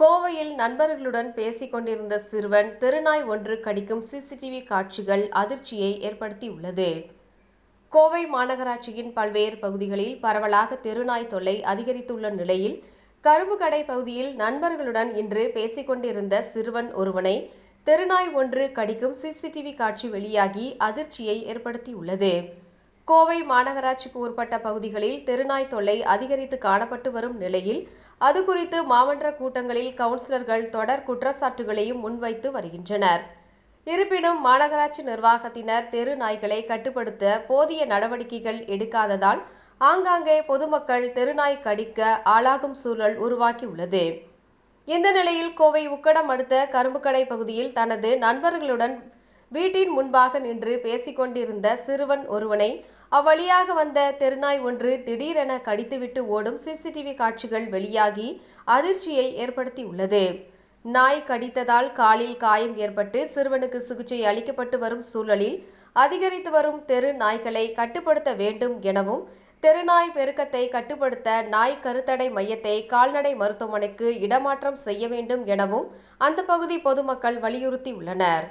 கோவையில் நண்பர்களுடன் பேசிக் கொண்டிருந்த சிறுவன் தெருநாய் ஒன்று கடிக்கும் சிசிடிவி காட்சிகள் அதிர்ச்சியை ஏற்படுத்தியுள்ளது. கோவை மாநகராட்சியின் பல்வேறு பகுதிகளில் பரவலாக தெருநாய் தொல்லை அதிகரித்துள்ள நிலையில் கரும்புக்கடை பகுதியில் நண்பர்களுடன் இன்று பேசிக் கொண்டிருந்த சிறுவன் ஒருவனை தெருநாய் ஒன்று கடிக்கும் சிசிடிவி காட்சி வெளியாகி அதிர்ச்சியை ஏற்படுத்தியுள்ளது. கோவை மாநகராட்சிக்கு உட்பட்ட பகுதிகளில் தெருநாய் தொல்லை அதிகரித்து காணப்பட்டு வரும் நிலையில் அது குறித்து மாமன்ற கூட்டங்களில் கவுன்சிலர்கள் தொடர் குற்றச்சாட்டுகளையும் முன்வைத்து வருகின்றனர். இருப்பினும் மாநகராட்சி நிர்வாகத்தினர் தெரு நாய்களை கட்டுப்படுத்த போதிய நடவடிக்கைகள் எடுக்காததால் ஆங்காங்கே பொதுமக்கள் தெருநாய் கடிக்க ஆளாகும் சூழல் உருவாகியுள்ளது. இந்த நிலையில் கோவை உக்கடம் அடுத்த கரும்புக்கடை பகுதியில் தனது நண்பர்களுடன் வீட்டின் முன்பாக நின்று பேசிக் கொண்டிருந்த சிறுவன் ஒருவனை அவ்வழியாக வந்த தெருநாய் ஒன்று திடீரென கடித்துவிட்டு ஓடும் சிசிடிவி காட்சிகள் வெளியாகி அதிர்ச்சியை ஏற்படுத்தியுள்ளது. நாய் கடித்ததால் காலில் காயம் ஏற்பட்டு சிறுவனுக்கு சிகிச்சை அளிக்கப்பட்டு வரும் சூழலில் அதிகரித்து வரும் தெரு நாய்களை கட்டுப்படுத்த வேண்டும் எனவும் தெருநாய் பெருக்கத்தை கட்டுப்படுத்த நாய் கருத்தடை மையத்தை கால்நடை மருத்துவமனைக்கு இடமாற்றம் செய்ய வேண்டும் எனவும் அந்த பகுதி பொதுமக்கள் வலியுறுத்தியுள்ளனர்.